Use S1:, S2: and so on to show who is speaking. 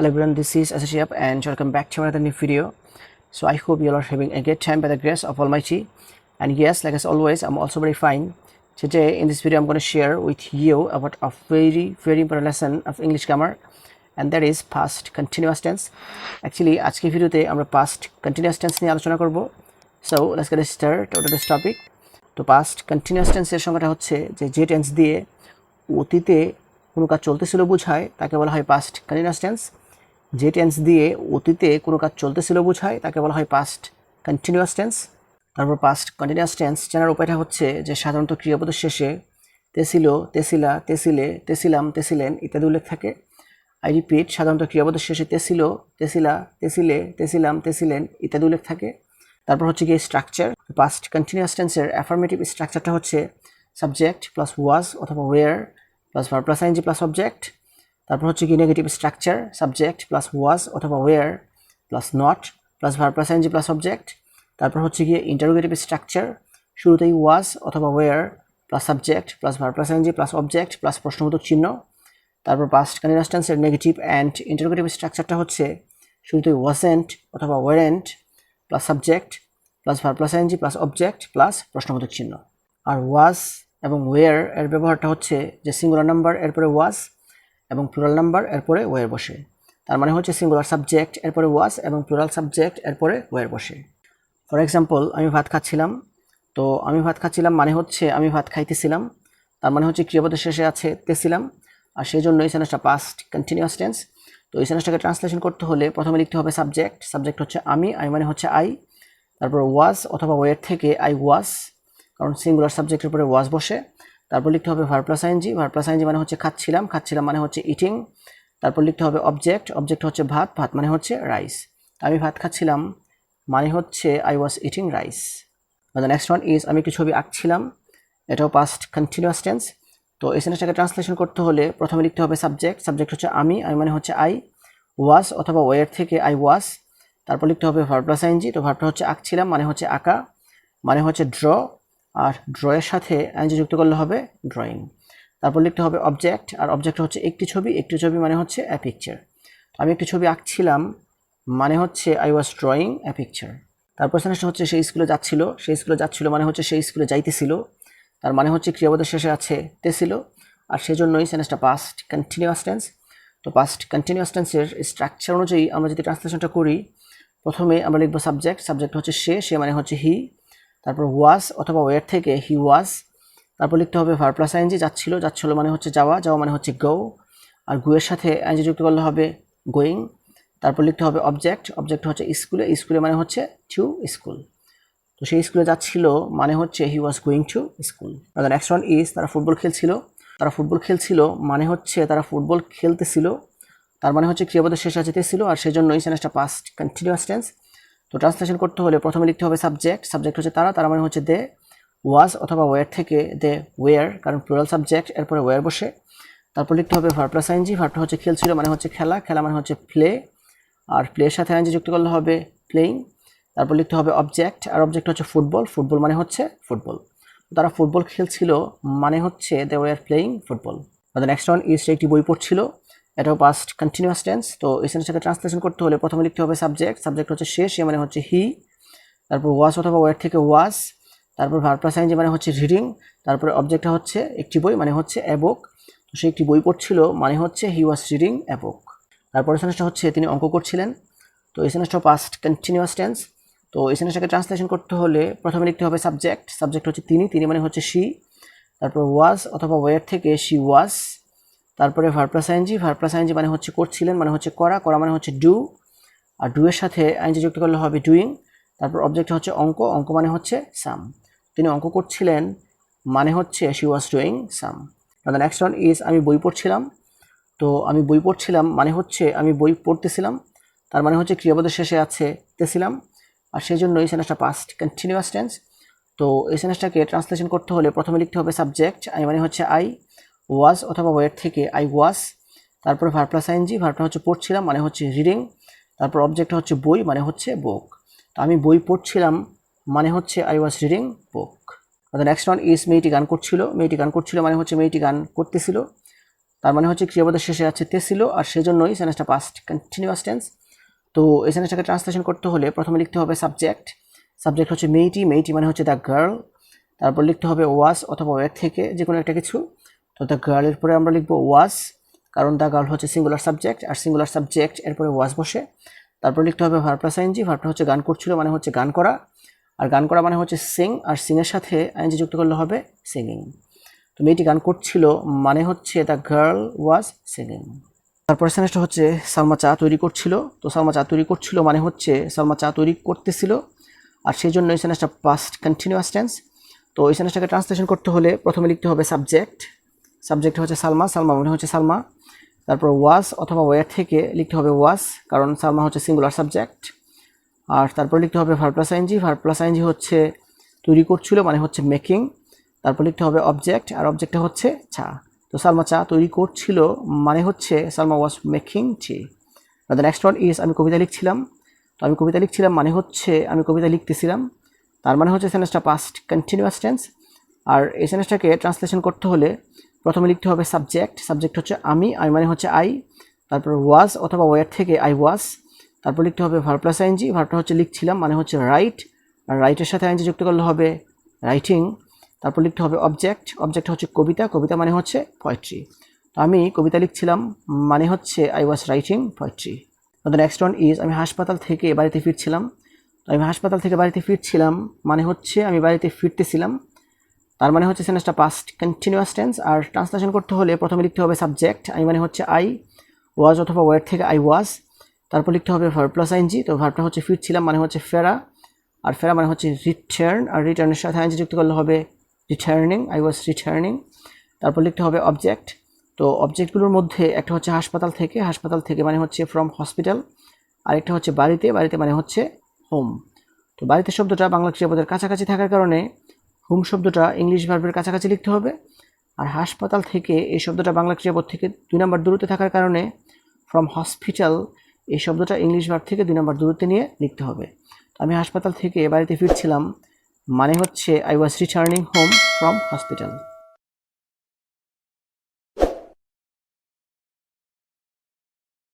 S1: Hello everyone, this is Shihab and welcome back to another new video. So I hope you all are having a great time by the grace of Almighty. And yes, like as always, I'm also very fine. Today in this video, I'm going to share with you about a very important lesson of English grammar, and that is past continuous tense. Actually, আজকে ভিডিওতে আমরা past continuous tense নিয়ে আলোচনা করব. So let's get started with this topic. তো past continuous tense এর সংজ্ঞাটা হচ্ছে যে টেন্স দিয়ে অতীতে কোনো কাজ চলতেছিল বোঝায় তাকে বলা হয় past continuous tense. যে টেন্স দিয়ে অতীতে কোনো কাজ চলতেছিল বোঝায় তাকে বলা হয় past continuous tense. তারপর past continuous tense জানার উপায়টা হচ্ছে যে সাধারণত ক্রিয়াপদের শেষে তেছিল, তেছিলা, তেছিলে, তেছিলাম, তেছিলেন ইত্যাদি উল্লেখ থাকে। আই রিপিট, সাধারণত ক্রিয়াপদের শেষে তেছিল, তেছিলা, তেছিলে, তেছিলাম, তেছিলেন ইত্যাদি উল্লেখ থাকে। তারপর হচ্ছে গিয়ে স্ট্রাকচার। past continuous tenseর অ্যাফার্মেটিভ স্ট্রাকচারটা হচ্ছে সাবজেক্ট প্লাস ওয়াজ অথবা were plus verb plus ING plus object. তারপর হচ্ছে কি negative structure, subject plus was অথবা were plus not plus verb plus ING plus object. তারপর হচ্ছে গিয়ে ইন্টারোগেটিভ স্ট্রাকচার, শুরুতেই ওয়াজ অথবা were plus subject plus verb plus ING plus object plus প্রশ্নবোধক চিহ্ন। তারপর পাস্ট কন্টিনিউয়াস টেন্সের নেগেটিভ অ্যান্ড ইন্টারোগেটিভ স্ট্রাকচারটা হচ্ছে শুরুতেই ওয়াজেন্ট অথবা weren't plus subject plus verb plus ING plus object plus প্রশ্নবোধক চিহ্ন। আর ওয়াজ এবং ওয়্যার এর ব্যবহারটা হচ্ছে যে সিঙ্গুলার নাম্বার এরপরে ওয়াজ এবং প্লুরাল নাম্বার এরপরে ওয়্যার বসে। তার মানে হচ্ছে সিঙ্গুলার সাবজেক্ট এরপরে ওয়াজ এবং প্লুরাল সাবজেক্ট এরপরে ওয়্যার বসে। ফর এক্সাম্পল, আমি ভাত খাচ্ছিলাম। তো আমি ভাত খাচ্ছিলাম মানে হচ্ছে আমি ভাত খাইতেছিলাম, তার মানে হচ্ছে ক্রিয়াপদের শেষে আছে তেছিলাম, আর সেই জন্য এই সেন্টেন্সটা পাস্ট কন্টিনিউয়াস টেন্স। তো এই সেন্টেন্সটাকে ট্রান্সলেশন করতে হলে প্রথমে লিখতে হবে সাবজেক্ট, সাবজেক্ট হচ্ছে আমি, আই মানে হচ্ছে আই। তারপর ওয়াজ অথবা ওয়্যার থেকে আই ওয়াজ, কারণ সিঙ্গুলার সাবজেক্টের উপরে ওয়াজ বসে। তারপর লিখতে হবে verb plus ING, verb plus ING মানে হচ্ছে খাচ্ছিলাম, খাচ্ছিলাম মানে হচ্ছে ইটিং। তারপর লিখতে হবে অবজেক্ট, অবজেক্ট হচ্ছে ভাত, ভাত মানে হচ্ছে রাইস। আমি ভাত খাচ্ছিলাম মানে হচ্ছে I was eating rice. The next one is আমি একটি ছবি আঁকছিলাম, এটাও পাস্ট কন্টিনিউয়াস টেন্স। তো এই সেন্টেন্সটাকে ট্রান্সলেশন করতে হলে প্রথমে লিখতে হবে সাবজেক্ট, সাবজেক্ট হচ্ছে আমি, আই মানে হচ্ছে আই। ওয়াজ অথবা ওয়্যার থেকে আই ওয়াজ। তারপর লিখতে হবে ভার্ব প্লাস আইএনজি, তো ভার্বটা হচ্ছে আঁকছিলাম মানে হচ্ছে আঁকা, মানে হচ্ছে ড্র, আর ড্রয়ের সাথে আইএনজি যুক্ত করলে হবে ড্রয়িং। তারপর লিখতে হবে অবজেক্ট, আর অবজেক্ট হচ্ছে একটি ছবি, একটি ছবি মানে হচ্ছে এ পিকচার। আমি একটি ছবি আঁকছিলাম মানে হচ্ছে I was drawing a picture. তারপর সেন্টেন্সটা হচ্ছে সেই স্কুলে যাচ্ছিল, সেই স্কুলে যাচ্ছিল মানে হচ্ছে সেই স্কুলে যাইতেছিল, তার মানে হচ্ছে ক্রিয়াপদের শেষে আছে তেছিল, আর সেজন্যই সেন্টেন্সটা পাস্ট কন্টিনিউয়াস টেন্স। তো পাস্ট কন্টিনিউয়াস টেন্সের স্ট্রাকচার অনুযায়ী আমরা যদি ট্রান্সলেশনটা করি, প্রথমে আমরা লিখবো সাবজেক্ট, সাবজেক্ট হচ্ছে সে মানে হচ্ছে হি। তারপর ওয়াজ অথবা ওয়্যার থেকে হি ওয়াজ। তারপর লিখতে হবে ভার্ব প্লাস আইএনজি, যাচ্ছিল, যাচ্ছিল মানে হচ্ছে যাওয়া, যাওয়া মানে হচ্ছে গো, আর গুয়ের সাথে আইএনজি যুক্ত করলে হবে গোয়িং। তারপর লিখতে হবে অবজেক্ট, অবজেক্ট হচ্ছে স্কুলে, স্কুলে মানে হচ্ছে টু স্কুল। তো সেই স্কুলে যাচ্ছিল মানে হচ্ছে he was going to school. The next one is তারা ফুটবল খেলছিল, তারা ফুটবল খেলছিল মানে হচ্ছে তারা ফুটবল খেলতেছিল, তার মানে হচ্ছে ক্রিয়াপদের শেষে আছে তেছিল, আর সেজন্য এই সেন্টেন্সটা পাস্ট কন্টিনিউয়াস টেন্স। তো ট্রান্সলেশন করতে হলে প্রথমে লিখতে হবে সাবজেক্ট, সাবজেক্ট হচ্ছে তারা, তারা মানে হচ্ছে দে। ওয়াজ অথবা ওয়্যার থেকে দে ওয়্যার, কারণ প্লুরাল সাবজেক্ট এরপরে ওয়্যার বসে। তারপর লিখতে হবে ভার্ব প্লাস আইএনজি, ভার্বটা হচ্ছে খেলছিল মানে হচ্ছে খেলা, খেলা মানে হচ্ছে প্লে, আর প্লের সাথে আইএনজি যুক্ত করলে হবে প্লেইং। তারপর লিখতে হবে অবজেক্ট, আর অবজেক্ট হচ্ছে ফুটবল, ফুটবল মানে হচ্ছে ফুটবল। তারা ফুটবল খেলছিল মানে হচ্ছে they were playing football. The next one is একটি বই পড়ছিল, এটাও পাস্ট কন্টিনিউয়াস টেন্স। তো এই সেন্টেন্সটাকে ট্রান্সলেশন করতে হলে প্রথমে লিখতে হবে সাবজেক্ট, সাবজেক্ট হচ্ছে সে মানে হচ্ছে হি। তারপর ওয়াজ অথবা ওয়্যার থেকে ওয়াজ। তারপর ভার্ব প্লাস আইএনজি মানে হচ্ছে রিডিং। তারপরে অবজেক্টটা হচ্ছে একটি বই মানে হচ্ছে এ বুক। তো সে একটি বই পড়ছিল মানে হচ্ছে হি ওয়াজ রিডিং এ বুক। তারপরে সেন্টেন্সটা হচ্ছে তিনি অঙ্ক করছিলেন। তো এই সেন্টেন্সটা পাস্ট কন্টিনিউয়াস টেন্স। তো এই সেন্টেন্সটাকে ট্রান্সলেশন করতে হলে প্রথমে লিখতে হবে সাবজেক্ট, সাবজেক্ট হচ্ছে তিনি, তিনি মানে হচ্ছে শি। তারপর ওয়াজ অথবা ওয়্যার থেকে শি ওয়াজ। তারপরে verb plus ING, verb plus ING মানে হচ্ছে করছিলেন মানে হচ্ছে করা, করা মানে হচ্ছে ডু, আর ডু এর সাথে আইএনজি যুক্ত করলে হবে ডুইং। তারপর অবজেক্ট হচ্ছে অঙ্ক, অঙ্ক মানে হচ্ছে সাম, তিনি অঙ্ক করছিলেন মানে হচ্ছে she was doing some. The next one is আমি বই পড়ছিলাম। তো আমি বই পড়ছিলাম মানে হচ্ছে আমি বই পড়তেছিলাম, তার মানে হচ্ছে ক্রিয়াপদের শেষে আছে তেছিলাম, আর সেই জন্য এই সেন্টেন্সটা পাস্ট কন্টিনিউয়াস টেন্স। তো এই সেন্টেন্সটাকে ট্রান্সলেশন করতে হলে প্রথমে লিখতে হবে সাবজেক্ট, আই মানে হচ্ছে আই। ওয়াজ অথবা ওয়্যার থেকে আই ওয়াজ। তারপর ভার্ব প্লাস আইএনজি, ভার্বটা হচ্ছে পড়ছিলাম মানে হচ্ছে রিডিং। তারপর অবজেক্টটা হচ্ছে বই মানে হচ্ছে বুক। তো আমি বই পড়ছিলাম মানে হচ্ছে I was reading book. The next one is মেয়েটি গান করছিল, মেয়েটি গান করছিল মানে হচ্ছে মেয়েটি গান করতেছিল, তার মানে হচ্ছে ক্রিয়াপদের শেষে আছে তে ছিল, আর সেজন্যই সেন্টেন্সটা পাস্ট কন্টিনিউয়াস টেন্স। তো এই সেন্টেন্সটাকে ট্রান্সলেশন করতে হলে প্রথমে লিখতে হবে সাবজেক্ট। সাবজেক্ট হচ্ছে মেয়েটি, মেয়েটি মানে হচ্ছে দ্য গার্ল। তারপর লিখতে হবে ওয়াজ অথবা ওয়ার থেকে যে কোনো একটা কিছু। তো দ্য গার্লের পরে আমরা লিখবো ওয়াজ, কারণ দ্য গার্ল হচ্ছে সিঙ্গুলার সাবজেক্ট, আর সিঙ্গুলার সাবজেক্ট এরপরে ওয়াজ বসে। তারপর লিখতে হবে ভার্ব প্লাস আইএনজি। ভার্বটা হচ্ছে গান করছিল মানে হচ্ছে গান করা, আর গান করা মানে হচ্ছে সিং, আর সিংয়ের সাথে আইএনজি যুক্ত করলে হবে সিঙ্গিং। তো মেয়েটি গান করছিল মানে হচ্ছে দ্য গার্ল ওয়াজ সিঙ্গিং। তারপর সেন্টেন্সটা হচ্ছে সালমা চা তৈরি করছিল। তো সালমা চা তৈরি করছিল মানে হচ্ছে সালমা চা তৈরি করতেছিল, আর সেই জন্য এই সেন্টেন্সটা পাস্ট কন্টিনিউয়াস টেন্স। তো এই সেন্টেন্সটাকে ট্রান্সলেশন করতে হলে প্রথমে লিখতে হবে সাবজেক্ট। সাবজেক্ট হচ্ছে সালমা, সালমা মানে হচ্ছে সালমা। তারপর ওয়াজ অথবা ওয়ার থেকে লিখতে হবে ওয়াজ, কারণ সালমা হচ্ছে সিঙ্গুলার সাবজেক্ট। আর তারপর লিখতে হবে verb plus ING. Verb plus ING হচ্ছে তৈরি করছিল মানে হচ্ছে মেকিং। তারপর লিখতে হবে অবজেক্ট, আর অবজেক্টটা হচ্ছে চা। তো সালমা চা তৈরি করছিল মানে হচ্ছে Salma was making tea. The next one is আমি কবিতা লিখছিলাম। তো আমি কবিতা লিখছিলাম মানে হচ্ছে আমি কবিতা লিখতেছিলাম, তার মানে হচ্ছে সেন্টেন্সটা পাস্ট কন্টিনিউয়াস টেন্স। আর এই সেন্টেন্সটাকে ট্রান্সলেশন করতে হলে প্রথমে লিখতে হবে সাবজেক্ট। সাবজেক্ট হচ্ছে আমি, আমি মানে হচ্ছে আই। তারপর ওয়াজ অথবা ওয়ার থেকে আই ওয়াজ। তারপর লিখতে হবে ভার্ব প্লাস আইএনজি। ভার্বটা হচ্ছে লিখছিলাম মানে হচ্ছে রাইট, আর রাইটের সাথে আইএনজি যুক্ত করলে হবে রাইটিং। তারপর লিখতে হবে অবজেক্ট। অবজেক্ট হচ্ছে কবিতা, কবিতা মানে হচ্ছে পোয়েট্রি। তো আমি কবিতা লিখছিলাম মানে হচ্ছে I was writing poetry. The next one is আমি হাসপাতাল থেকে বাড়িতে ফিরছিলাম। তো আমি হাসপাতাল থেকে বাড়িতে ফিরছিলাম মানে হচ্ছে আমি বাড়িতে ফিরতেছিলাম, তার মানে হচ্ছে সেন্টেন্সটা পাস্ট কন্টিনিউয়াস টেন্স। আর ট্রান্সলেশন করতে হলে প্রথমে লিখতে হবে সাবজেক্ট, আমি মানে হচ্ছে আই। ওয়াজ অথবা ওয়ার থেকে আই ওয়াজ। তারপর লিখতে হবে ভার্ব প্লাস আইএনজি। তো ভার্বটা হচ্ছে ফিরছিলাম মানে হচ্ছে ফেরা, আর ফেরা মানে হচ্ছে রিটার্ন, আর রিটার্নের সাথে আইএনজি যুক্ত করলে হবে রিটার্নিং, আই ওয়াজ রিটার্নিং। তারপর লিখতে হবে অবজেক্ট। তো অবজেক্টগুলোর মধ্যে একটা হচ্ছে হাসপাতাল থেকে, হাসপাতাল থেকে মানে হচ্ছে ফ্রম হসপিটাল। আরেকটা হচ্ছে বাড়িতে, বাড়িতে মানে হচ্ছে হোম। তো বাড়িতে শব্দটা বাংলা ক্রিয়াপদের কাছাকাছি থাকার কারণে হোম শব্দটা ইংলিশ ভার্বের কাছাকাছি লিখতে হবে। আর হাসপাতাল থেকে এই শব্দটা বাংলা ক্রিয়াপদ থেকে 2 নম্বর দূরত্বে থাকার কারণে ফ্রম হসপিটাল এই শব্দটা ইংলিশ ভার্ব থেকে 2 নম্বর দূরত্বে নিয়ে লিখতে হবে। তো আমি হাসপাতাল থেকে বাড়িতে ফিরছিলাম মানে হচ্ছে I was returning home from hospital.